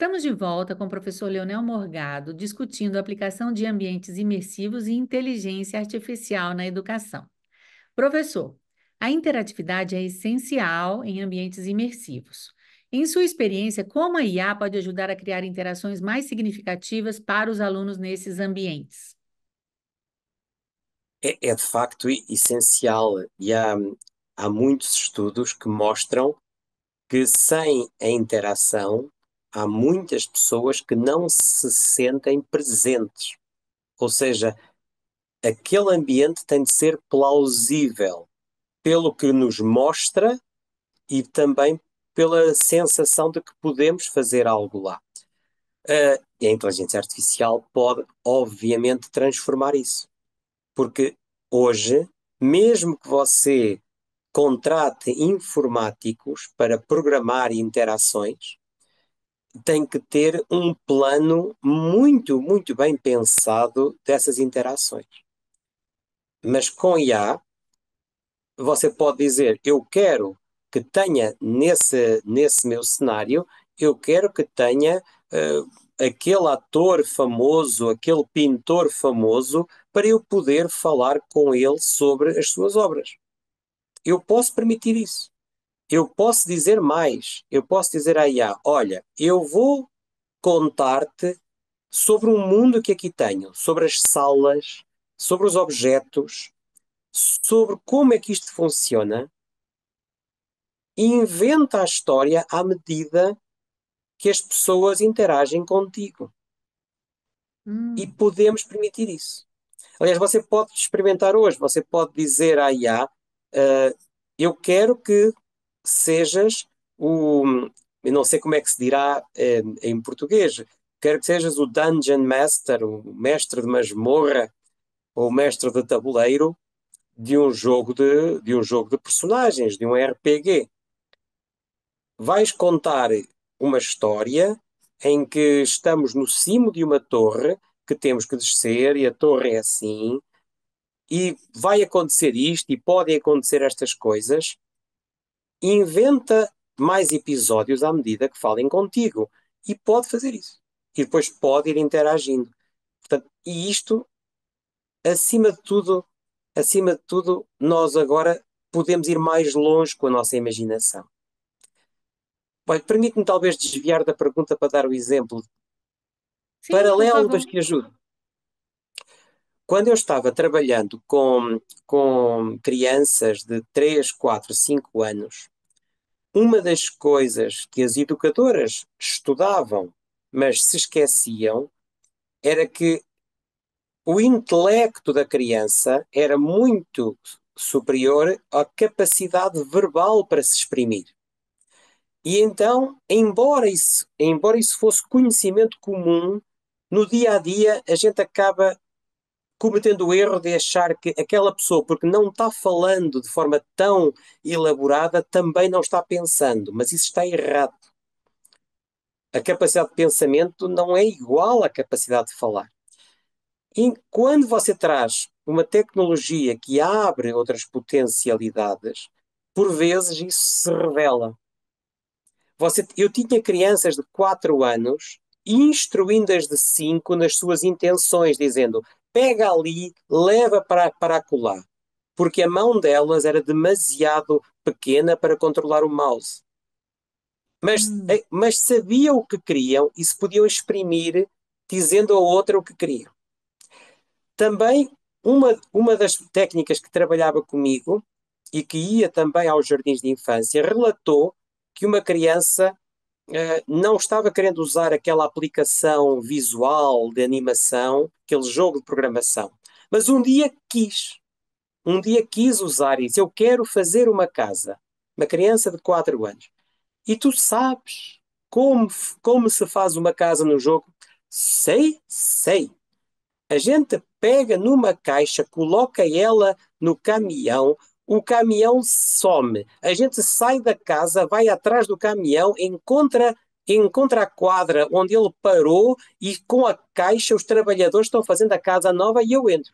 Estamos de volta com o professor Leonel Morgado, discutindo a aplicação de ambientes imersivos e inteligência artificial na educação. Professor, a interatividade é essencial em ambientes imersivos. Em sua experiência, como a IA pode ajudar a criar interações mais significativas para os alunos nesses ambientes? É de facto essencial e há muitos estudos que mostram que sem a interação há muitas pessoas que não se sentem presentes. Ou seja, aquele ambiente tem de ser plausível pelo que nos mostra e também pela sensação de que podemos fazer algo lá. E a inteligência artificial pode, obviamente, transformar isso. Porque hoje, mesmo que você contrate informáticos para programar interações, tem que ter um plano muito, muito bem pensado dessas interações. Mas com IA, você pode dizer: eu quero que tenha nesse meu cenário, eu quero que tenha aquele ator famoso, aquele pintor famoso, para eu poder falar com ele sobre as suas obras. Eu posso permitir isso. Eu posso dizer mais. Eu posso dizer à IA: olha, eu vou contar-te sobre o mundo que aqui tenho, sobre as salas, sobre os objetos, sobre como é que isto funciona, e inventa a história à medida que as pessoas interagem contigo. E Hum, podemos permitir isso. Aliás, você pode experimentar hoje, você pode dizer à IA, eu quero que sejas o, eu não sei como é que se dirá em português, quero que sejas o Dungeon Master, o mestre de masmorra, ou o mestre de tabuleiro de um jogo de personagens, de um RPG. Vais contar uma história em que estamos no cimo de uma torre que temos que descer e a torre é assim, e vai acontecer isto e podem acontecer estas coisas. Inventa mais episódios à medida que falem contigo e pode fazer isso. E depois pode ir interagindo. Portanto, e isto, acima de tudo, nós agora podemos ir mais longe com a nossa imaginação. Olha, permite-me talvez desviar da pergunta para dar o exemplo sim, por paralelo, mas favor. que ajude. Quando eu estava trabalhando com crianças de 3, 4, 5 anos, uma das coisas que as educadoras estudavam, mas se esqueciam, era que o intelecto da criança era muito superior à capacidade verbal para se exprimir. E então, embora isso fosse conhecimento comum, no dia a dia a gente acaba cometendo o erro de achar que aquela pessoa, porque não está falando de forma tão elaborada, também não está pensando. Mas isso está errado. A capacidade de pensamento não é igual à capacidade de falar. E quando você traz uma tecnologia que abre outras potencialidades, por vezes isso se revela. Eu tinha crianças de 4 anos instruindo-as de 5 nas suas intenções, dizendo: pega ali, leva para acolá. Porque a mão delas era demasiado pequena para controlar o mouse. Hum, Mas sabiam o que queriam e se podiam exprimir dizendo a outra o que queriam. Também, uma das técnicas que trabalhava comigo e que ia também aos jardins de infância relatou que uma criança não estava querendo usar aquela aplicação visual de animação, aquele jogo de programação, mas um dia quis. Um dia quis usar isso. Eu quero fazer uma casa. Uma criança de 4 anos. E tu sabes como se faz uma casa no jogo? Sei, sei. A gente pega numa caixa, coloca ela no caminhão, o caminhão some. A gente sai da casa, vai atrás do caminhão, encontra a quadra onde ele parou e com a caixa os trabalhadores estão fazendo a casa nova e eu entro.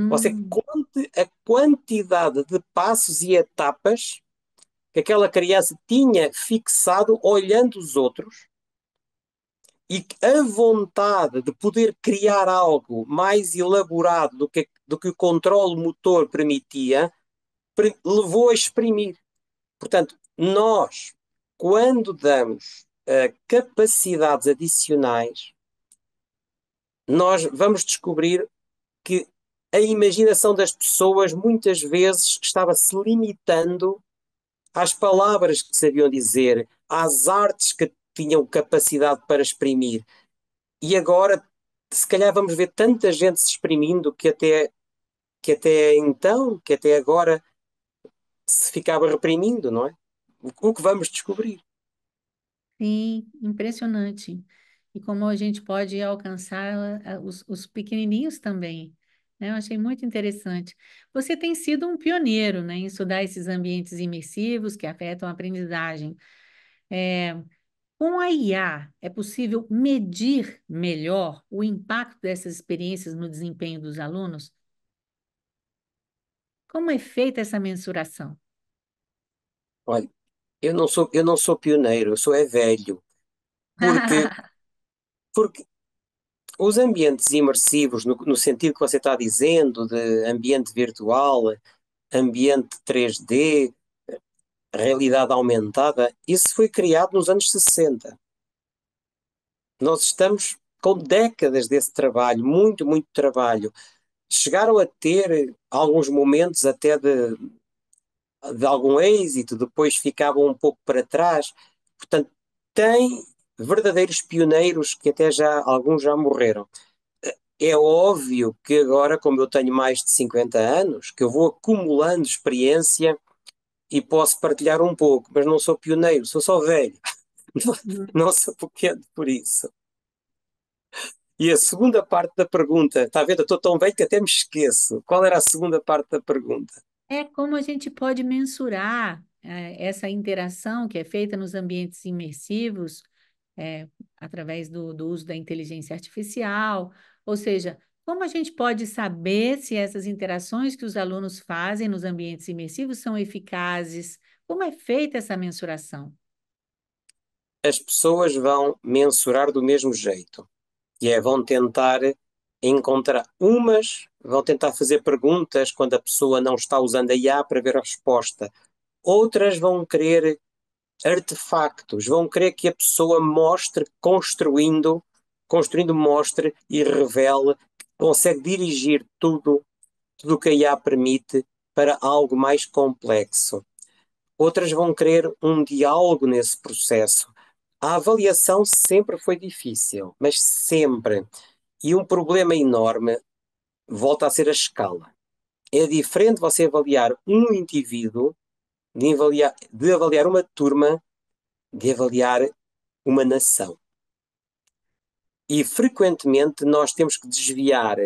Você hum. conte a quantidade de passos e etapas que aquela criança tinha fixado olhando os outros e a vontade de poder criar algo mais elaborado do que o controle motor permitia, levou a exprimir. Portanto, nós, quando damos capacidades adicionais, nós vamos descobrir que a imaginação das pessoas muitas vezes estava-se limitando às palavras que sabiam dizer, às artes que tinham capacidade para exprimir. E agora, se calhar, vamos ver tanta gente se exprimindo que até então, que até agora, se ficava reprimindo, não é? O que vamos descobrir? Sim, impressionante. E como a gente pode alcançar os pequenininhos também, né? Eu achei muito interessante. Você tem sido um pioneiro, né, em estudar esses ambientes imersivos que afetam a aprendizagem. Com a IA, é possível medir melhor o impacto dessas experiências no desempenho dos alunos? Como é feita essa mensuração? Olha, eu não sou pioneiro, eu sou é velho, porque, porque os ambientes imersivos, no sentido que você está dizendo, de ambiente virtual, ambiente 3D, realidade aumentada, isso foi criado nos anos 60. Nós estamos com décadas desse trabalho, muito, muito trabalho. Chegaram a ter alguns momentos até de algum êxito, depois ficavam um pouco para trás. Portanto, tem verdadeiros pioneiros que até já alguns já morreram. É óbvio que agora, como eu tenho mais de 50 anos, que eu vou acumulando experiência e posso partilhar um pouco, mas não sou pioneiro, sou só velho. Não sou pequeno por isso. E a segunda parte da pergunta, está a ver? Eu estou tão velho que até me esqueço. Qual era a segunda parte da pergunta? É como a gente pode mensurar essa interação que é feita nos ambientes imersivos, através do uso da inteligência artificial, ou seja, como a gente pode saber se essas interações que os alunos fazem nos ambientes imersivos são eficazes? Como é feita essa mensuração? As pessoas vão mensurar do mesmo jeito. E vão tentar encontrar. Umas vão tentar fazer perguntas quando a pessoa não está usando a IA para ver a resposta. Outras vão querer artefactos, vão querer que a pessoa mostre, construindo mostre e revele que consegue dirigir tudo o que a IA permite para algo mais complexo. Outras vão querer um diálogo nesse processo. A avaliação sempre foi difícil, mas sempre. E um problema enorme volta a ser a escala. É diferente você avaliar um indivíduo de avaliar uma turma, de avaliar uma nação. E frequentemente nós temos que desviar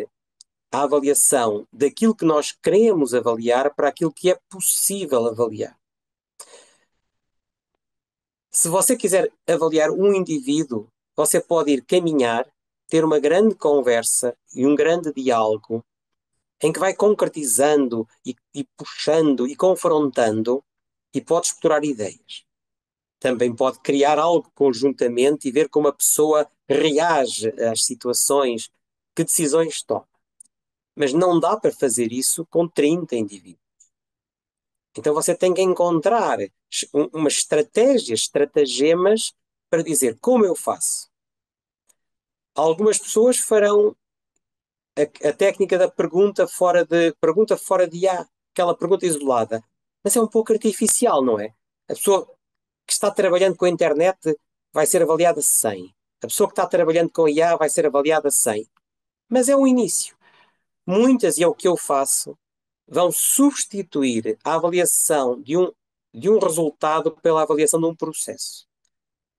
a avaliação daquilo que nós queremos avaliar para aquilo que é possível avaliar. Se você quiser avaliar um indivíduo, você pode ir caminhar, ter uma grande conversa e um grande diálogo em que vai concretizando e puxando e confrontando e pode explorar ideias. Também pode criar algo conjuntamente e ver como a pessoa reage às situações, que decisões toma. Mas não dá para fazer isso com 30 indivíduos. Então você tem que encontrar umas estratégias, estratagemas para dizer como eu faço. Algumas pessoas farão a técnica da pergunta fora de A, aquela pergunta isolada. Mas é um pouco artificial, não é? A pessoa que está trabalhando com a internet vai ser avaliada 100. A pessoa que está trabalhando com IA vai ser avaliada 100. Mas é um início. Muitas, e é o que eu faço, vão substituir a avaliação de um resultado pela avaliação de um processo.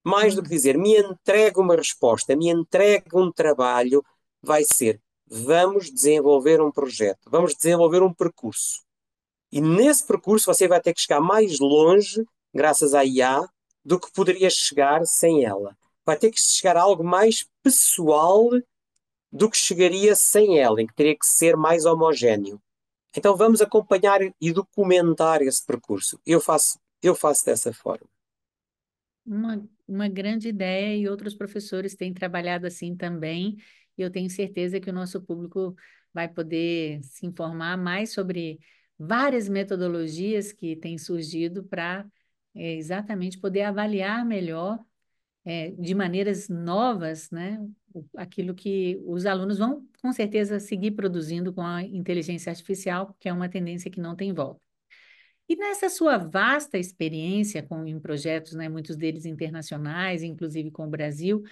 Mais do que Hum. dizer, me entregue uma resposta, me entregue um trabalho, vai ser, vamos desenvolver um projeto, vamos desenvolver um percurso. E nesse percurso você vai ter que chegar mais longe, graças à IA, do que poderia chegar sem ela. Vai ter que chegar a algo mais pessoal do que chegaria sem ela, em que teria que ser mais homogéneo. Então vamos acompanhar e documentar esse percurso. Eu faço dessa forma. Uma grande ideia e outros professores têm trabalhado assim também. E eu tenho certeza que o nosso público vai poder se informar mais sobre várias metodologias que têm surgido para exatamente poder avaliar melhor, de maneiras novas, né, aquilo que os alunos vão com certeza seguir produzindo com a inteligência artificial, que é uma tendência que não tem volta. E nessa sua vasta experiência em projetos, né, muitos deles internacionais, inclusive com o Brasil,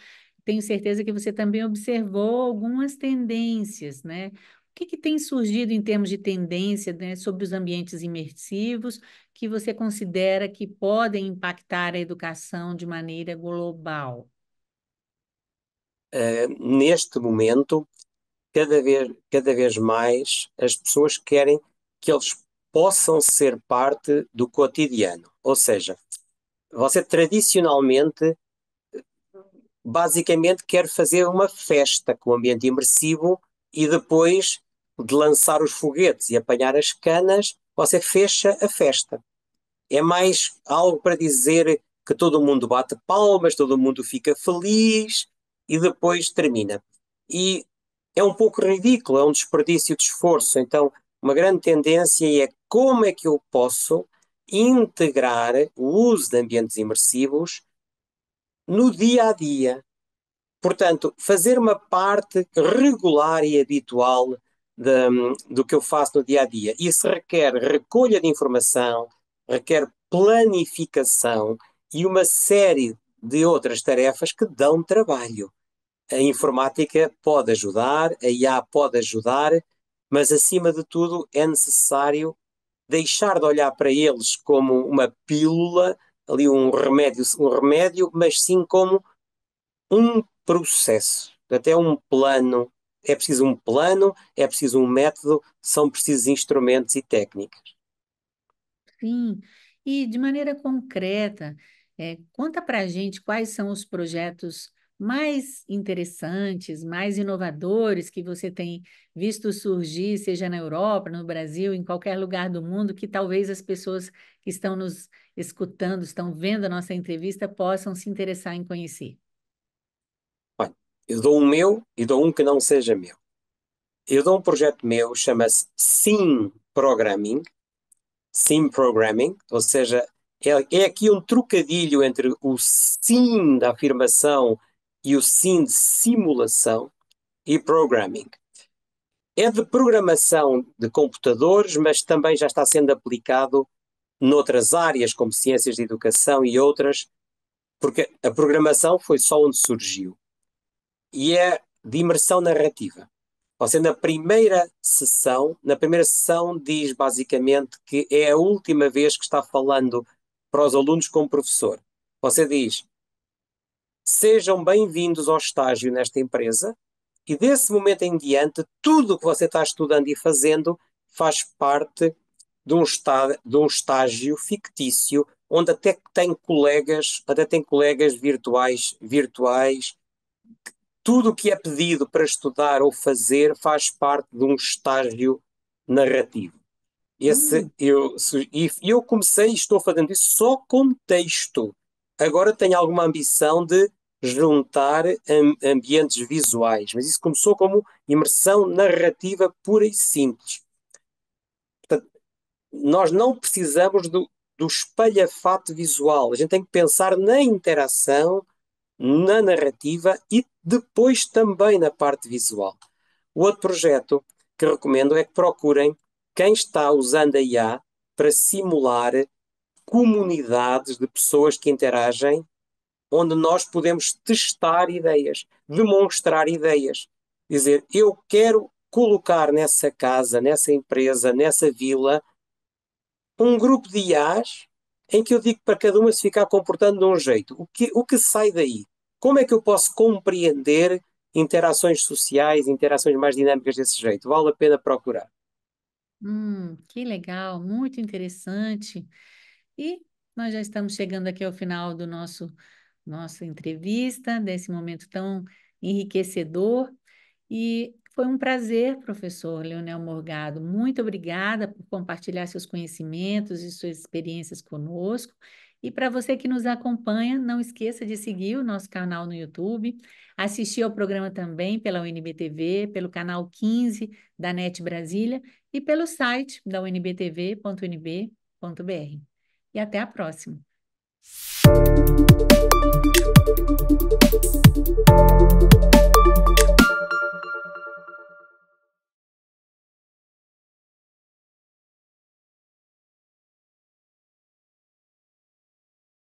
tenho certeza que você também observou algumas tendências, né? O que tem surgido em termos de tendência, né, sobre os ambientes imersivos que você considera que podem impactar a educação de maneira global? Neste momento, cada vez mais as pessoas querem que eles possam ser parte do cotidiano. Ou seja, você tradicionalmente, basicamente, quer fazer uma festa com ambiente imersivo e depois de lançar os foguetes e apanhar as canas, você fecha a festa. É mais algo para dizer que todo mundo bate palmas, todo mundo fica feliz e depois termina. E é um pouco ridículo, é um desperdício de esforço. Então, uma grande tendência é como é que eu posso integrar o uso de ambientes imersivos no dia a dia. Portanto, fazer uma parte regular e habitual do que eu faço no dia a dia. Isso requer recolha de informação, requer planificação e uma série de outras tarefas que dão trabalho. A informática pode ajudar, a IA pode ajudar, mas acima de tudo é necessário deixar de olhar para eles como uma pílula, ali um remédio, mas sim como um processo, até um plano. É preciso um plano, é preciso um método, são precisos instrumentos e técnicas. Sim, e de maneira concreta, conta para a gente quais são os projetos mais interessantes, mais inovadores que você tem visto surgir, seja na Europa, no Brasil, em qualquer lugar do mundo, que talvez as pessoas que estão nos escutando, estão vendo a nossa entrevista, possam se interessar em conhecer. Olha, eu dou um meu e dou um que não seja meu. Eu dou um projeto meu, chama-se Sim Programming, ou seja, é aqui um trocadilho entre o sim da afirmação e o sim de simulação e programming. É de programação de computadores, mas também já está sendo aplicado noutras áreas, como ciências de educação e outras, porque a programação foi só onde surgiu. E é de imersão narrativa. Você na primeira sessão diz basicamente que é a última vez que está falando para os alunos como professor. Você diz, sejam bem-vindos ao estágio nesta empresa, e desse momento em diante, tudo o que você está estudando e fazendo faz parte de um estágio fictício, onde até tem colegas virtuais, tudo o que é pedido para estudar ou fazer faz parte de um estágio narrativo. Hum. E eu comecei e estou fazendo isso só com texto. Agora tenho alguma ambição de juntar ambientes visuais, mas isso começou como imersão narrativa pura e simples. Portanto, nós não precisamos do espalhafato visual, a gente tem que pensar na interação, na narrativa e depois também na parte visual. O outro projeto que recomendo é que procurem quem está usando a IA para simular comunidades de pessoas que interagem, onde nós podemos testar ideias, demonstrar ideias. Dizer, eu quero colocar nessa casa, nessa empresa, nessa vila, um grupo de IAs em que eu digo para cada uma se ficar comportando de um jeito. O que sai daí? Como é que eu posso compreender interações sociais, interações mais dinâmicas desse jeito? Vale a pena procurar. Que legal, muito interessante. E nós já estamos chegando aqui ao final do nossa entrevista, desse momento tão enriquecedor. E foi um prazer, professor Leonel Morgado. Muito obrigada por compartilhar seus conhecimentos e suas experiências conosco. E para você que nos acompanha, não esqueça de seguir o nosso canal no YouTube, assistir ao programa também pela UNB-TV, pelo canal 15 da NET Brasília e pelo site da unbtv.unb.br. E até a próxima!